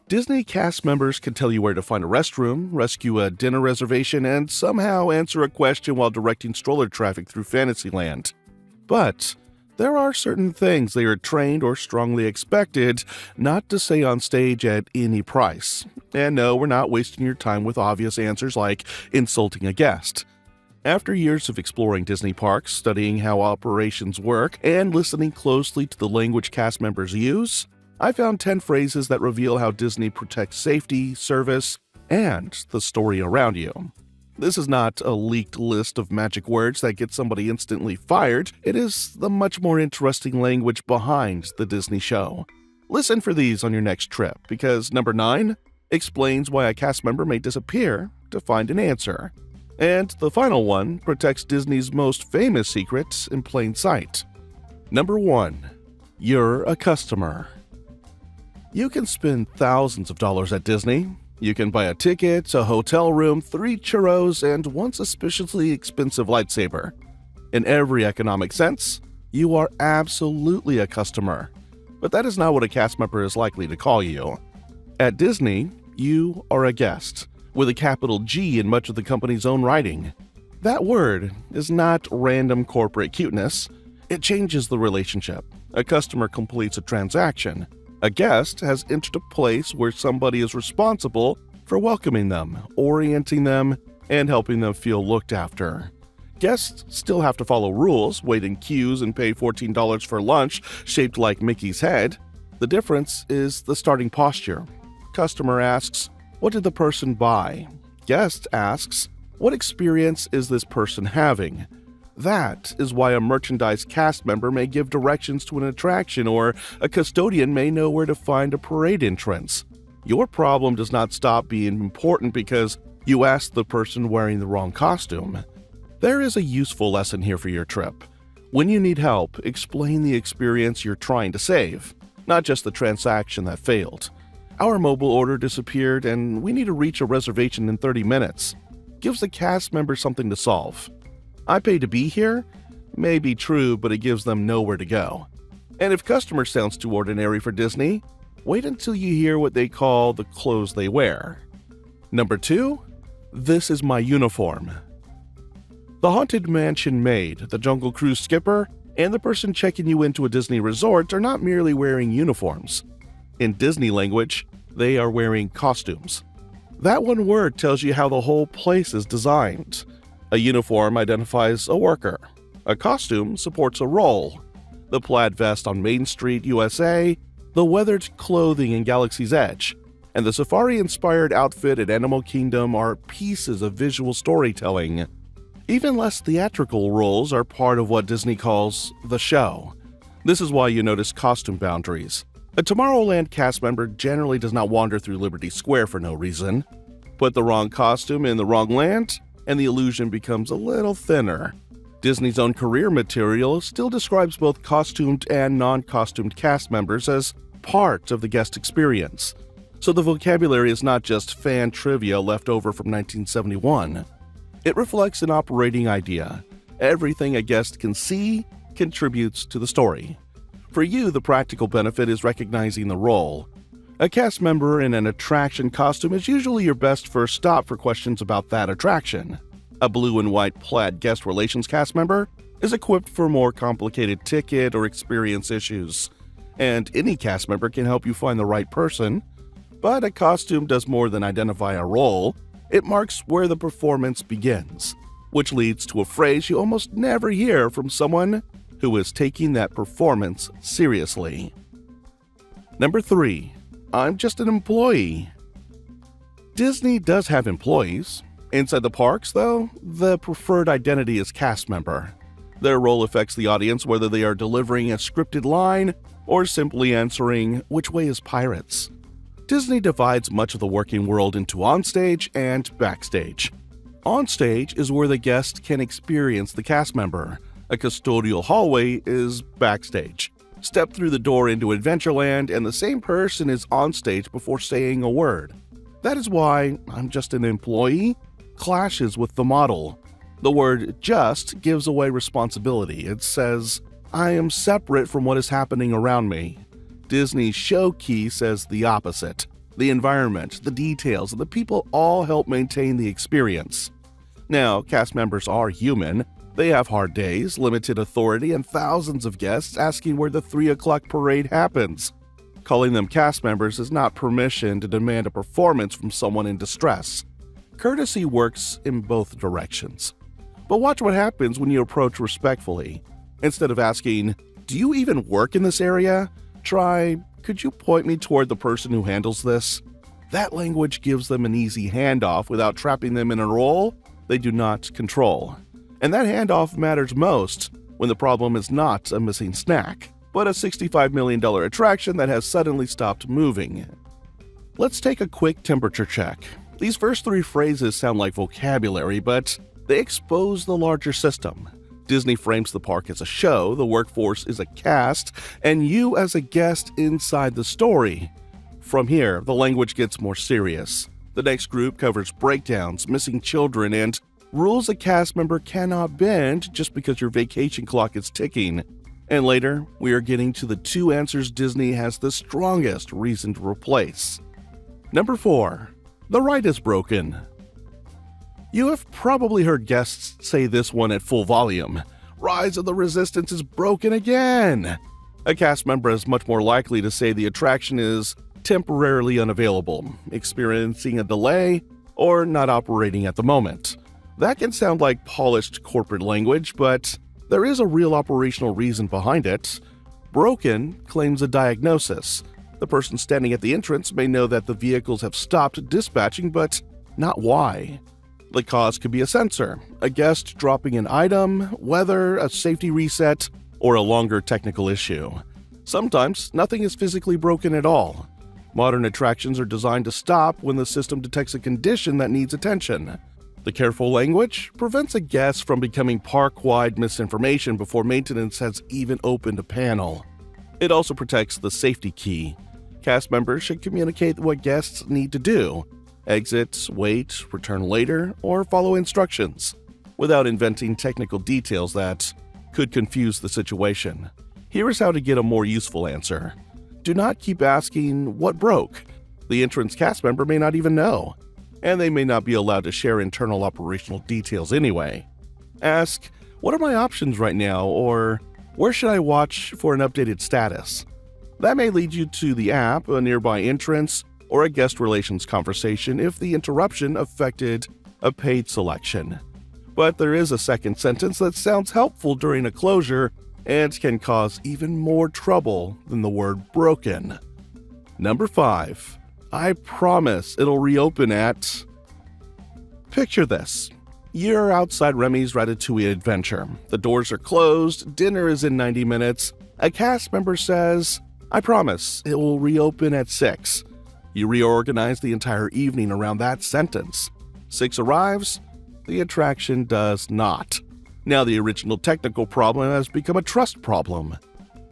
Disney cast members can tell you where to find a restroom, rescue a dinner reservation, and somehow answer a question while directing stroller traffic through Fantasyland. But there are certain things they are trained or strongly expected not to say on stage at any price. And no, we're not wasting your time with obvious answers like insulting a guest. After years of exploring Disney parks, studying how operations work, and listening closely to the language cast members use, I found 10 phrases that reveal how Disney protects safety, service, and the story around you. This is not a leaked list of magic words that get somebody instantly fired. It is the much more interesting language behind the Disney show. Listen for these on your next trip, because number 9 explains why a cast member may disappear to find an answer. And the final one protects Disney's most famous secret in plain sight. Number 1. You're a customer. You can spend thousands of dollars at Disney. You can buy a ticket, a hotel room, 3 churros, and one suspiciously expensive lightsaber. In every economic sense, you are absolutely a customer. But that is not what a cast member is likely to call you. At Disney, you are a guest, with a capital G in much of the company's own writing. That word is not random corporate cuteness. It changes the relationship. A customer completes a transaction. A guest has entered a place where somebody is responsible for welcoming them, orienting them, and helping them feel looked after. Guests still have to follow rules, wait in queues, and pay $14 for lunch shaped like Mickey's head. The difference is the starting posture. Customer asks, "What did the person buy?" Guest asks, "What experience is this person having?" That is why a merchandise cast member may give directions to an attraction, or a custodian may know where to find a parade entrance. Your problem does not stop being important because you asked the person wearing the wrong costume. There is a useful lesson here for your trip. When you need help, explain the experience you're trying to save, not just the transaction that failed. Our mobile order disappeared and we need to reach a reservation in 30 minutes. Gives the cast member something to solve. I paid to be here? May be true, but it gives them nowhere to go. And if customer sounds too ordinary for Disney, wait until you hear what they call the clothes they wear. Number 2, this is my uniform. The Haunted Mansion maid, the Jungle Cruise skipper, and the person checking you into a Disney resort are not merely wearing uniforms. In Disney language, they are wearing costumes. That one word tells you how the whole place is designed. A uniform identifies a worker. A costume supports a role. The plaid vest on Main Street, USA, the weathered clothing in Galaxy's Edge, and the safari-inspired outfit at Animal Kingdom are pieces of visual storytelling. Even less theatrical roles are part of what Disney calls the show. This is why you notice costume boundaries. A Tomorrowland cast member generally does not wander through Liberty Square for no reason. Put the wrong costume in the wrong land, and the illusion becomes a little thinner. Disney's own career material still describes both costumed and non-costumed cast members as part of the guest experience. So the vocabulary is not just fan trivia left over from 1971. It reflects an operating idea. Everything a guest can see contributes to the story. For you, the practical benefit is recognizing the role. A cast member in an attraction costume is usually your best first stop for questions about that attraction. A blue and white plaid guest relations cast member is equipped for more complicated ticket or experience issues. And any cast member can help you find the right person. But a costume does more than identify a role. It marks where the performance begins, which leads to a phrase you almost never hear from someone who is taking that performance seriously. Number 3. I'm just an employee. Disney does have employees. Inside the parks, though, the preferred identity is cast member. Their role affects the audience whether they are delivering a scripted line or simply answering, "Which way is Pirates?" Disney divides much of the working world into onstage and backstage. Onstage is where the guest can experience the cast member. A custodial hallway is backstage. Step through the door into Adventureland and the same person is on stage before saying a word. That is why "I'm just an employee" clashes with the model. The word "just" gives away responsibility. It says, "I am separate from what is happening around me." Disney's show key says the opposite. The environment, the details, and the people all help maintain the experience. Now, cast members are human. They have hard days, limited authority, and thousands of guests asking where the 3 o'clock parade happens. Calling them cast members is not permission to demand a performance from someone in distress. Courtesy works in both directions. But watch what happens when you approach respectfully. Instead of asking, "Do you even work in this area?" try, "Could you point me toward the person who handles this?" That language gives them an easy handoff without trapping them in a role they do not control. And that handoff matters most when the problem is not a missing snack, but a $65 million attraction that has suddenly stopped moving. Let's take a quick temperature check. These first 3 phrases sound like vocabulary, but they expose the larger system. Disney frames the park as a show, the workforce is a cast, and you as a guest inside the story. From here, the language gets more serious. The next group covers breakdowns, missing children, and rules a cast member cannot bend just because your vacation clock is ticking. And later, we are getting to the 2 answers Disney has the strongest reason to replace. Number 4. The ride is broken. You have probably heard guests say this one at full volume. "Rise of the Resistance is broken again!" A cast member is much more likely to say the attraction is temporarily unavailable, experiencing a delay, or not operating at the moment. That can sound like polished corporate language, but there is a real operational reason behind it. Broken claims a diagnosis. The person standing at the entrance may know that the vehicles have stopped dispatching, but not why. The cause could be a sensor, a guest dropping an item, weather, a safety reset, or a longer technical issue. Sometimes nothing is physically broken at all. Modern attractions are designed to stop when the system detects a condition that needs attention. The careful language prevents a guest from becoming park-wide misinformation before maintenance has even opened a panel. It also protects the safety key. Cast members should communicate what guests need to do: exit, wait, return later, or follow instructions, without inventing technical details that could confuse the situation. Here is how to get a more useful answer. Do not keep asking, "What broke?" The entrance cast member may not even know, and they may not be allowed to share internal operational details anyway. Ask, "What are my options right now?" or "Where should I watch for an updated status?" That may lead you to the app, a nearby entrance, or a guest relations conversation if the interruption affected a paid selection. But there is a second sentence that sounds helpful during a closure and can cause even more trouble than the word broken. Number 5. I promise it'll reopen at... Picture this. You're outside Remy's Ratatouille adventure. The doors are closed, dinner is in 90 minutes. A cast member says, "I promise it will reopen at 6. You reorganize the entire evening around that sentence. 6 arrives, the attraction does not. Now the original technical problem has become a trust problem.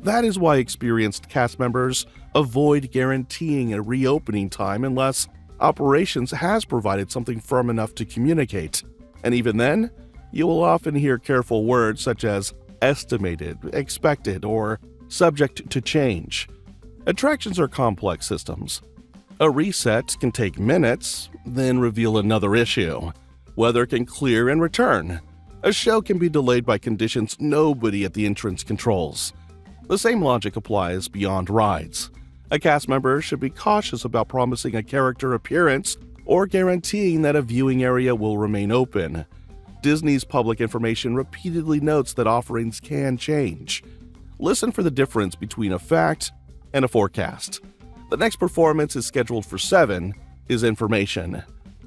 That is why experienced cast members avoid guaranteeing a reopening time unless operations has provided something firm enough to communicate. And even then, you will often hear careful words such as estimated, expected, or subject to change. Attractions are complex systems. A reset can take minutes, then reveal another issue. Weather can clear and return. A show can be delayed by conditions nobody at the entrance controls. The same logic applies beyond rides. A cast member should be cautious about promising a character appearance or guaranteeing that a viewing area will remain open. Disney's public information repeatedly notes that offerings can change. Listen for the difference between a fact and a forecast. The next performance is scheduled for 7 is information.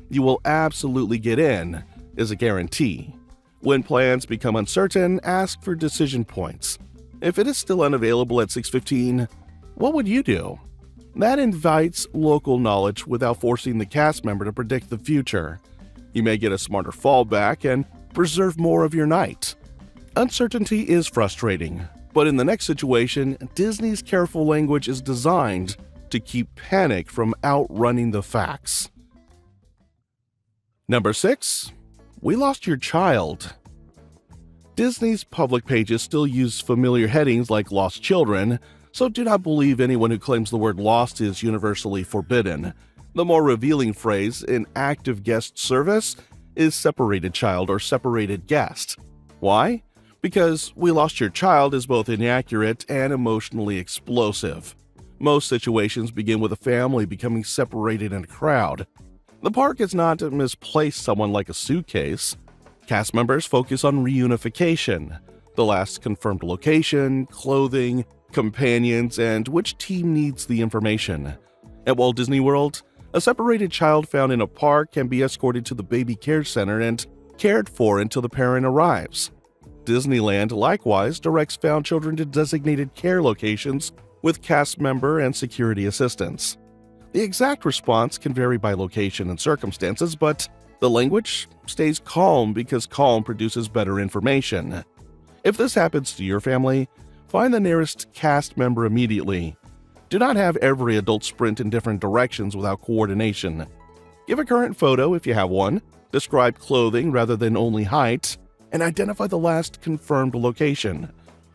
You will absolutely get in is a guarantee. When plans become uncertain, ask for decision points. If it is still unavailable at 6:15, what would you do? That invites local knowledge without forcing the cast member to predict the future. You may get a smarter fallback and preserve more of your night. Uncertainty is frustrating, but in the next situation, Disney's careful language is designed to keep panic from outrunning the facts. Number 6. We lost your child. Disney's public pages still use familiar headings like lost children, so do not believe anyone who claims the word lost is universally forbidden. The more revealing phrase in active guest service is separated child or separated guest. Why? Because "we lost your child" is both inaccurate and emotionally explosive. Most situations begin with a family becoming separated in a crowd. The park is not to misplace someone like a suitcase. Cast members focus on reunification, the last confirmed location, clothing, companions, and which team needs the information. At Walt Disney World, a separated child found in a park can be escorted to the baby care center and cared for until the parent arrives. Disneyland likewise directs found children to designated care locations with cast member and security assistance. The exact response can vary by location and circumstances, but the language stays calm because calm produces better information. If this happens to your family, find the nearest cast member immediately. Do not have every adult sprint in different directions without coordination. Give a current photo if you have one, describe clothing rather than only height, and identify the last confirmed location.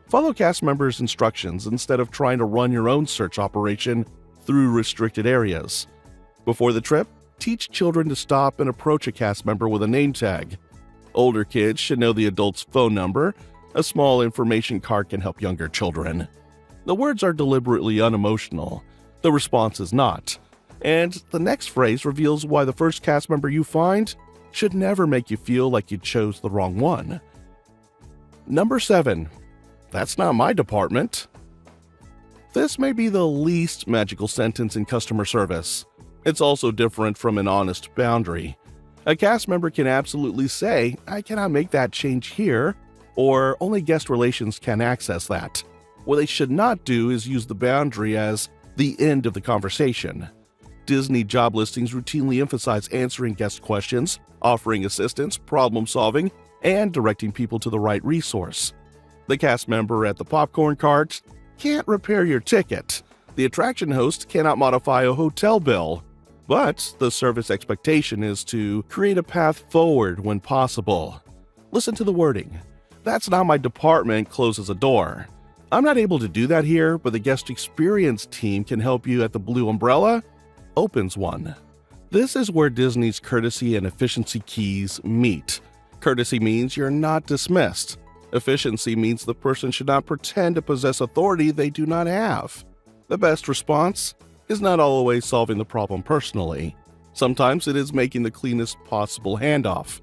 Follow cast members' instructions instead of trying to run your own search operation through restricted areas. Before the trip, teach children to stop and approach a cast member with a name tag. Older kids should know the adult's phone number. A small information card can help younger children. The words are deliberately unemotional. The response is not. And the next phrase reveals why the first cast member you find should never make you feel like you chose the wrong one. Number 7. That's not my department. This may be the least magical sentence in customer service. It's also different from an honest boundary. A cast member can absolutely say, "I cannot make that change here," or "only guest relations can access that." What they should not do is use the boundary as the end of the conversation. Disney job listings routinely emphasize answering guest questions, offering assistance, problem solving, and directing people to the right resource. The cast member at the popcorn cart can't repair your ticket. The attraction host cannot modify a hotel bill. But the service expectation is to create a path forward when possible. Listen to the wording. "That's not my department" closes a door. "I'm not able to do that here, but the guest experience team can help you at the Blue Umbrella" opens one. This is where Disney's courtesy and efficiency keys meet. Courtesy means you're not dismissed. Efficiency means the person should not pretend to possess authority they do not have. The best response is not always solving the problem personally. Sometimes it is making the cleanest possible handoff.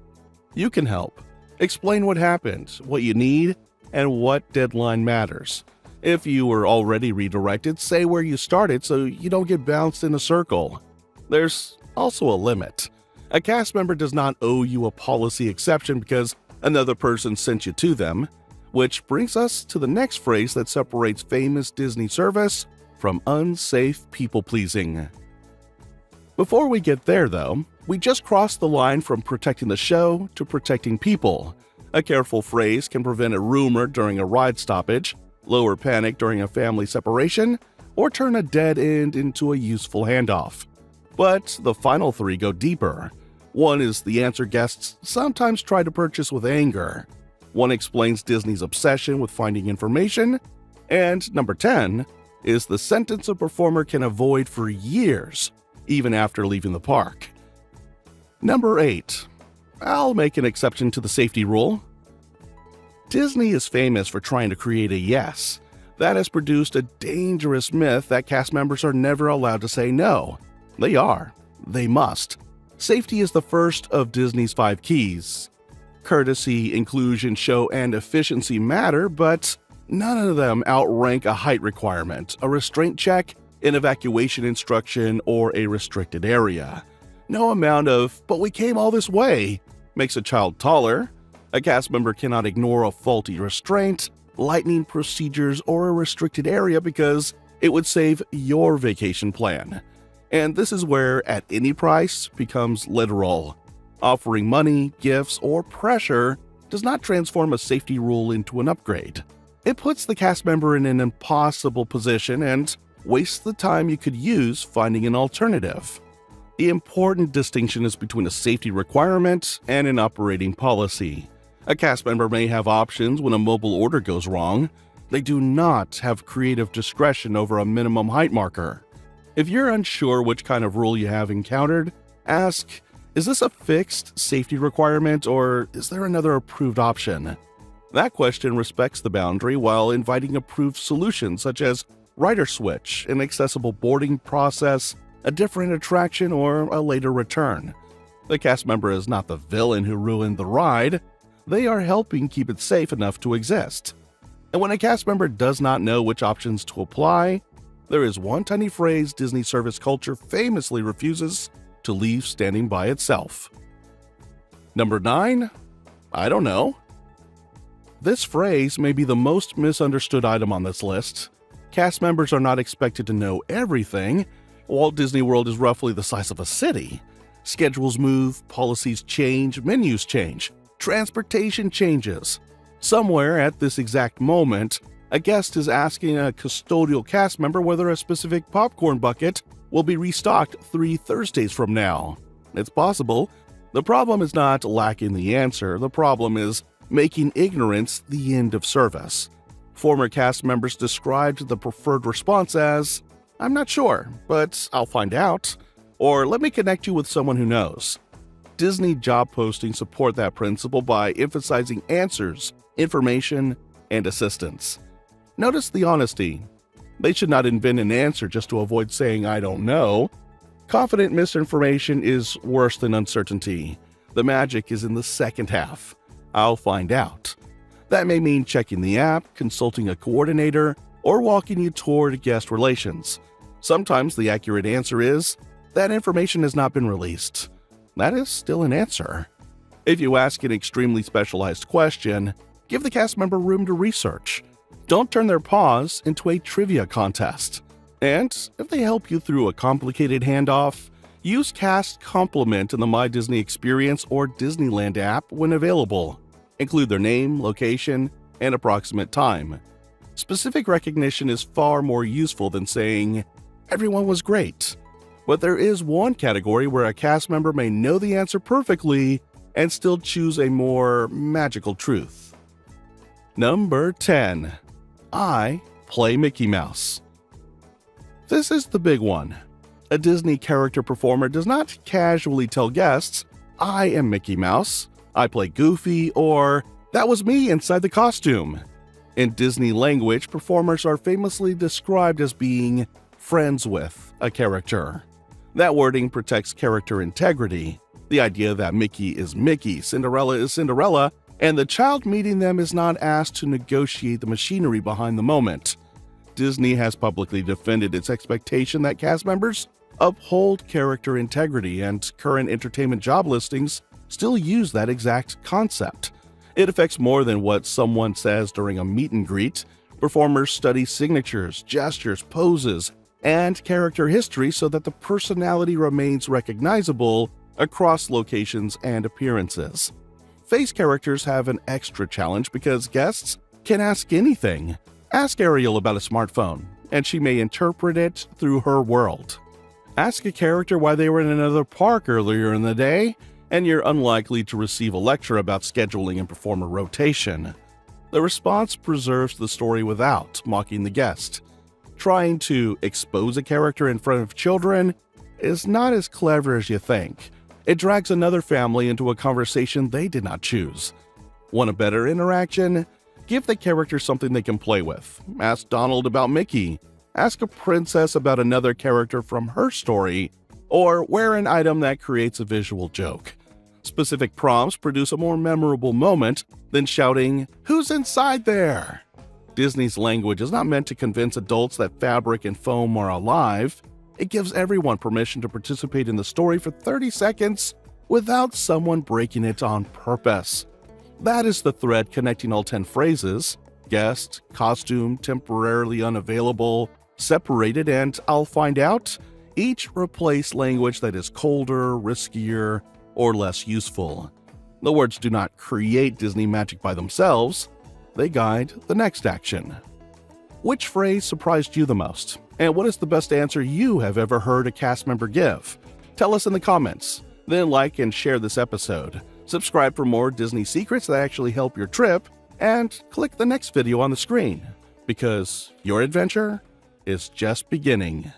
You can help. Explain what happened, what you need, and what deadline matters. If you were already redirected, say where you started so you don't get bounced in a circle. There's also a limit. A cast member does not owe you a policy exception because another person sent you to them, which brings us to the next phrase that separates famous Disney service from unsafe people-pleasing. Before we get there, though, we just crossed the line from protecting the show to protecting people. A careful phrase can prevent a rumor during a ride stoppage, lower panic during a family separation, or turn a dead end into a useful handoff. But the final 3 go deeper. One is the answer guests sometimes try to purchase with anger. One explains Disney's obsession with finding information. And number 10 is the sentence a performer can avoid for years, even after leaving the park. Number 8. I'll make an exception to the safety rule. Disney is famous for trying to create a yes. That has produced a dangerous myth that cast members are never allowed to say no. They are. They must. Safety is the first of Disney's 5 keys. Courtesy, inclusion, show, and efficiency matter, but none of them outrank a height requirement, a restraint check, an evacuation instruction, or a restricted area. No amount of "but we came all this way" makes a child taller. A cast member cannot ignore a faulty restraint, lightning procedures, or a restricted area because it would save your vacation plan. And this is where "at any price" becomes literal. Offering money, gifts, or pressure does not transform a safety rule into an upgrade. It puts the cast member in an impossible position and wastes the time you could use finding an alternative. The important distinction is between a safety requirement and an operating policy. A cast member may have options when a mobile order goes wrong. They do not have creative discretion over a minimum height marker. If you're unsure which kind of rule you have encountered, ask, is this a fixed safety requirement or is there another approved option? That question respects the boundary while inviting approved solutions such as rider switch, an accessible boarding process, a different attraction, or a later return. The cast member is not the villain who ruined the ride. They are helping keep it safe enough to exist. And when a cast member does not know which options to apply, there is one tiny phrase Disney service culture famously refuses to leave standing by itself. Number 9, I don't know. This phrase may be the most misunderstood item on this list. Cast members are not expected to know everything. Walt Disney World is roughly the size of a city. Schedules move, policies change, menus change, transportation changes. Somewhere at this exact moment, a guest is asking a custodial cast member whether a specific popcorn bucket will be restocked 3 Thursdays from now. It's possible. The problem is not lacking the answer. The problem is making ignorance the end of service. Former cast members described the preferred response as, "I'm not sure, but I'll find out," or "let me connect you with someone who knows." Disney job postings support that principle by emphasizing answers, information, and assistance. Notice the honesty. They should not invent an answer just to avoid saying "I don't know." Confident misinformation is worse than uncertainty. The magic is in the second half. "I'll find out." That may mean checking the app, consulting a coordinator, or walking you toward guest relations. Sometimes the accurate answer is, that information has not been released. That is still an answer. If you ask an extremely specialized question, give the cast member room to research. Don't turn their pause into a trivia contest. And if they help you through a complicated handoff, use Cast Compliment in the My Disney Experience or Disneyland app when available. Include their name, location, and approximate time. Specific recognition is far more useful than saying, "Everyone was great." But there is one category where a cast member may know the answer perfectly and still choose a more magical truth. Number 10. I play Mickey Mouse. This is the big one. A Disney character performer does not casually tell guests, "I am Mickey Mouse, I play Goofy," or "that was me inside the costume." In Disney language, performers are famously described as being friends with a character. That wording protects character integrity. The idea that Mickey is Mickey, Cinderella is Cinderella, and the child meeting them is not asked to negotiate the machinery behind the moment. Disney has publicly defended its expectation that cast members uphold character integrity, and current entertainment job listings still use that exact concept. It affects more than what someone says during a meet and greet. Performers study signatures, gestures, poses, and character history so that the personality remains recognizable across locations and appearances. Face characters have an extra challenge because guests can ask anything. Ask Ariel about a smartphone, and she may interpret it through her world. Ask a character why they were in another park earlier in the day, and you're unlikely to receive a lecture about scheduling and performer rotation. The response preserves the story without mocking the guest. Trying to expose a character in front of children is not as clever as you think. It drags another family into a conversation they did not choose. Want a better interaction? Give the character something they can play with. Ask Donald about Mickey. Ask a princess about another character from her story, or wear an item that creates a visual joke. Specific prompts produce a more memorable moment than shouting, "Who's inside there?" Disney's language is not meant to convince adults that fabric and foam are alive. It gives everyone permission to participate in the story for 30 seconds without someone breaking it on purpose. That is the thread connecting all 10 phrases: guest, costume, temporarily unavailable, separated, and I'll find out. Each replace language that is colder, riskier, or less useful. The words do not create Disney magic by themselves. They guide the next action. Which phrase surprised you the most? And what is the best answer you have ever heard a cast member give? Tell us in the comments. Then like and share this episode. Subscribe for more Disney secrets that actually help your trip, and click the next video on the screen, because your adventure is just beginning.